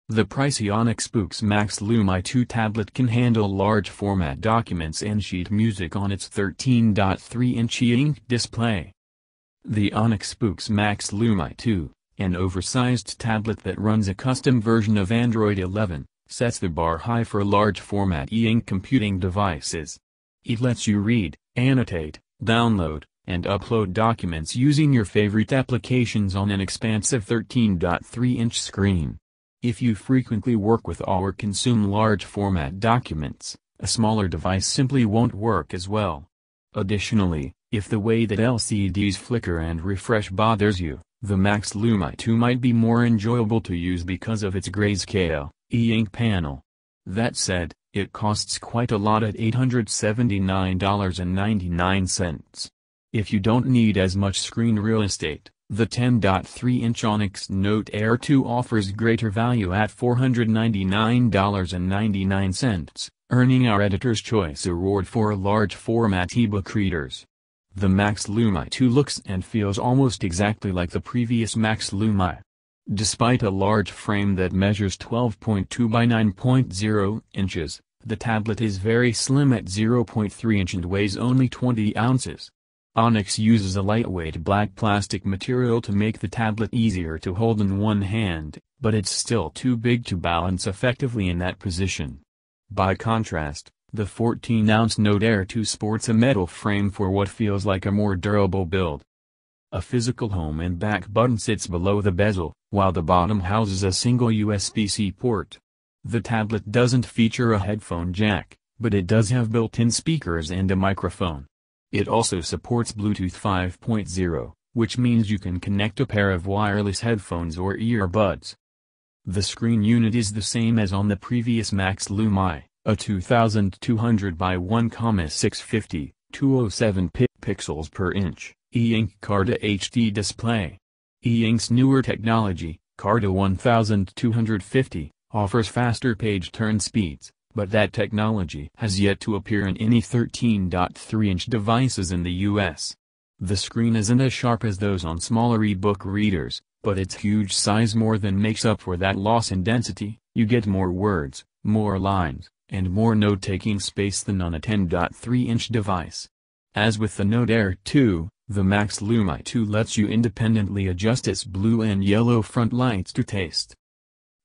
The pricey Onyx Boox Max Lumi 2 tablet can handle large format documents and sheet music on its 13.3-inch e-ink display. The Onyx Boox Max Lumi 2, an oversized tablet that runs a custom version of Android 11, sets the bar high for large format e-ink computing devices. It lets you read, annotate, download, and upload documents using your favorite applications on an expansive 13.3-inch screen. If you frequently work with or consume large format documents, a smaller device simply won't work as well. Additionally, if the way that LCDs flicker and refresh bothers you, the Max Lumi 2 might be more enjoyable to use because of its grayscale, e-ink panel. That said, it costs quite a lot at $879.99. If you don't need as much screen real estate, the 10.3-inch Onyx Note Air 2 offers greater value at $499.99, earning our Editor's Choice Award for large format ebook readers. The Max Lumi 2 looks and feels almost exactly like the previous Max Lumi. Despite a large frame that measures 12.2 by 9.0 inches, the tablet is very slim at 0.3 inch and weighs only 20 ounces. Onyx uses a lightweight black plastic material to make the tablet easier to hold in one hand, but it's still too big to balance effectively in that position. By contrast, the 14-ounce Note Air 2 sports a metal frame for what feels like a more durable build. A physical home and back button sits below the bezel, while the bottom houses a single USB-C port. The tablet doesn't feature a headphone jack, but it does have built-in speakers and a microphone. It also supports Bluetooth 5.0, which means you can connect a pair of wireless headphones or earbuds. The screen unit is the same as on the previous Max Lumi, a 2200 by 1,650, 207 pixels per inch, e-ink Carta HD display. E-ink's newer technology, Carta 1250, offers faster page turn speeds, but that technology has yet to appear in any 13.3-inch devices in the US. The screen isn't as sharp as those on smaller ebook readers, but its huge size more than makes up for that loss in density. You get more words, more lines, and more note-taking space than on a 10.3-inch device. As with the Note Air 2, the Max Lumi 2 lets you independently adjust its blue and yellow front lights to taste.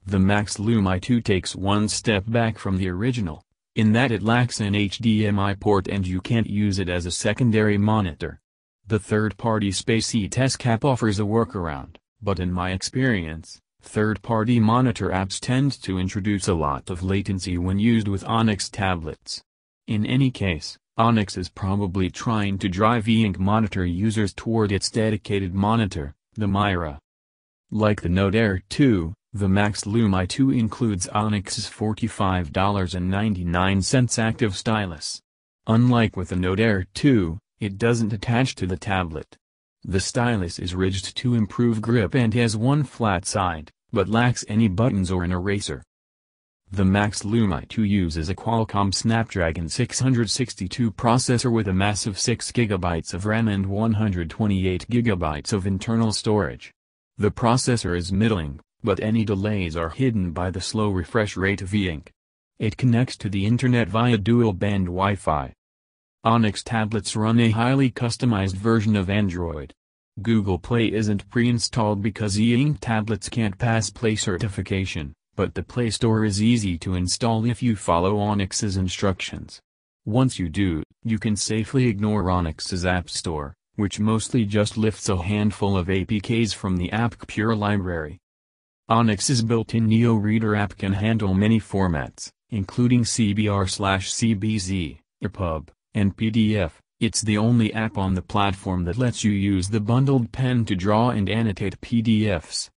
The Max Lumi 2 takes one step back from the original, in that it lacks an HDMI port and you can't use it as a secondary monitor. The third-party Space test cap offers a workaround, but in my experience, third-party monitor apps tend to introduce a lot of latency when used with Onyx tablets. In any case, Onyx is probably trying to drive e-ink monitor users toward its dedicated monitor, the Mira. Like the Note Air 2, the Max Lumi 2 includes Onyx's $45.99 active stylus. Unlike with the Note Air 2, it doesn't attach to the tablet. The stylus is ridged to improve grip and has one flat side, but lacks any buttons or an eraser. The Max Lumi 2 uses a Qualcomm Snapdragon 662 processor with a massive 6 GB of RAM and 128 GB of internal storage. The processor is middling, but any delays are hidden by the slow refresh rate of e-ink. It connects to the internet via dual-band Wi-Fi. Onyx tablets run a highly customized version of Android. Google Play isn't pre-installed because e-ink tablets can't pass Play certification, but the Play Store is easy to install if you follow Onyx's instructions. Once you do, you can safely ignore Onyx's App Store, which mostly just lifts a handful of APKs from the AppCure library. Onyx's built-in Neo Reader app can handle many formats, including CBR/CBZ, EPUB, and PDF. It's the only app on the platform that lets you use the bundled pen to draw and annotate PDFs.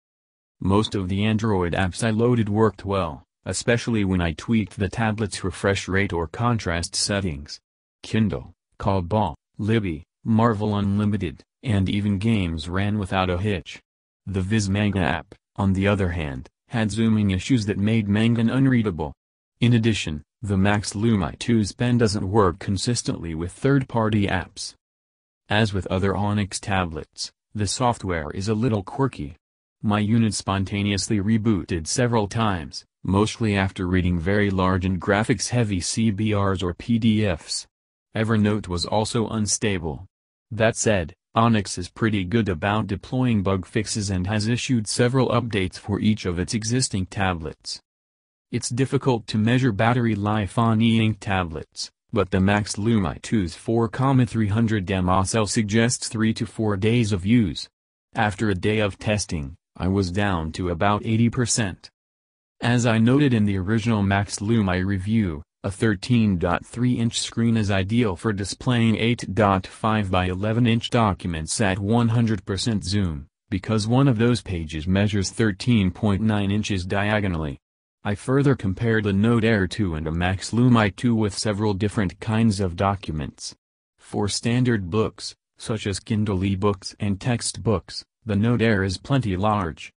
Most of the Android apps I loaded worked well, especially when I tweaked the tablet's refresh rate or contrast settings. Kindle, Cobalt, Libby, Marvel Unlimited, and even games ran without a hitch. The Viz Manga app, on the other hand, had zooming issues that made manga unreadable. In addition, the Max Lumi 2's pen doesn't work consistently with third-party apps. As with other Onyx tablets, the software is a little quirky. My unit spontaneously rebooted several times, mostly after reading very large and graphics-heavy CBRs or PDFs. Evernote was also unstable. That said, Onyx is pretty good about deploying bug fixes and has issued several updates for each of its existing tablets. It's difficult to measure battery life on e-ink tablets, but the Max Lumi 2's 4,300 mAh suggests 3 to 4 days of use. After a day of testing, I was down to about 80%. As I noted in the original Max Lumi review, a 13.3-inch screen is ideal for displaying 8.5 by 11-inch documents at 100% zoom, because one of those pages measures 13.9 inches diagonally. I further compared a Note Air 2 and a Max Lumi 2 with several different kinds of documents. For standard books, such as Kindle ebooks and textbooks, the Note Air is plenty large.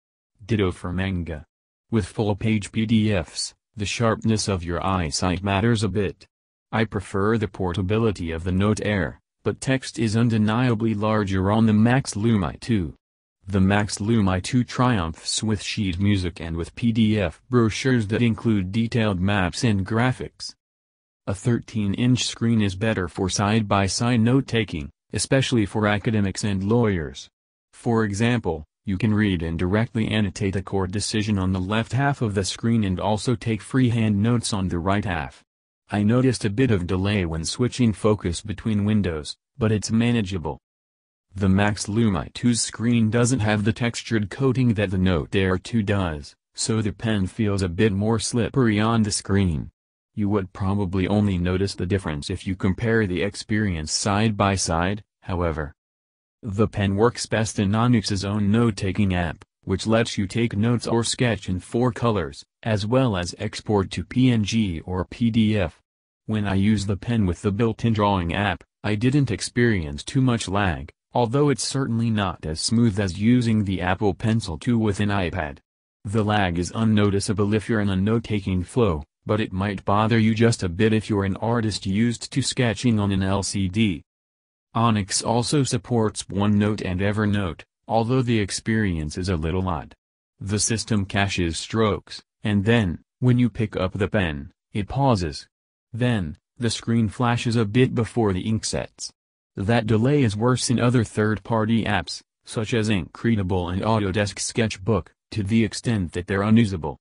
Ditto for manga. With full-page PDFs, the sharpness of your eyesight matters a bit. I prefer the portability of the Note Air, but text is undeniably larger on the Max Lumi 2. The Max Lumi 2 triumphs with sheet music and with PDF brochures that include detailed maps and graphics. A 13-inch screen is better for side-by-side note-taking, especially for academics and lawyers. For example, you can read and directly annotate a court decision on the left half of the screen and also take freehand notes on the right half. I noticed a bit of delay when switching focus between windows, but it's manageable. The Max Lumi 2's screen doesn't have the textured coating that the Note Air 2 does, so the pen feels a bit more slippery on the screen. You would probably only notice the difference if you compare the experience side by side, however. The pen works best in Onyx's own note-taking app, which lets you take notes or sketch in 4 colors, as well as export to PNG or PDF. When I use the pen with the built-in drawing app, I didn't experience too much lag, although it's certainly not as smooth as using the Apple Pencil 2 with an iPad. The lag is unnoticeable if you're in a note-taking flow, but it might bother you just a bit if you're an artist used to sketching on an LCD. Onyx also supports OneNote and Evernote, although the experience is a little odd. The system caches strokes, and then, when you pick up the pen, it pauses. Then, the screen flashes a bit before the ink sets. That delay is worse in other third-party apps, such as Incredible and Autodesk Sketchbook, to the extent that they're unusable.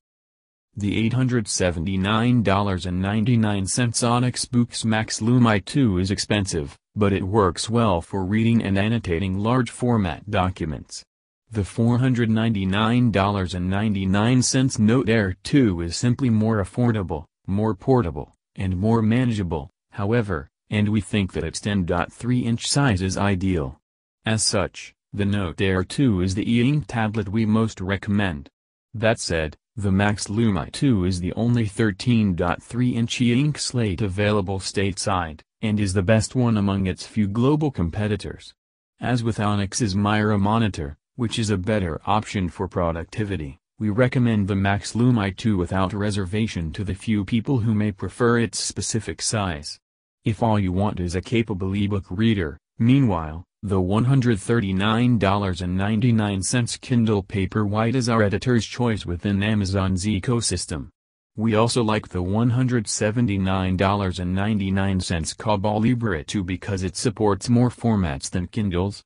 The $879.99 Onyx Boox Max Lumi 2 is expensive, but it works well for reading and annotating large-format documents. The $499.99 Note Air 2 is simply more affordable, more portable, and more manageable, however, and we think that its 10.3-inch size is ideal. As such, the Note Air 2 is the e-ink tablet we most recommend. That said, the Max Lumi 2 is the only 13.3-inch e-ink slate available stateside, and is the best one among its few global competitors. As with Onyx's Mira monitor, which is a better option for productivity, we recommend the Max Lumi 2 without reservation to the few people who may prefer its specific size. If all you want is a capable ebook reader, meanwhile, the $139.99 Kindle Paperwhite is our editor's choice within Amazon's ecosystem. We also like the $179.99 Kobo Libre 2 because it supports more formats than Kindles,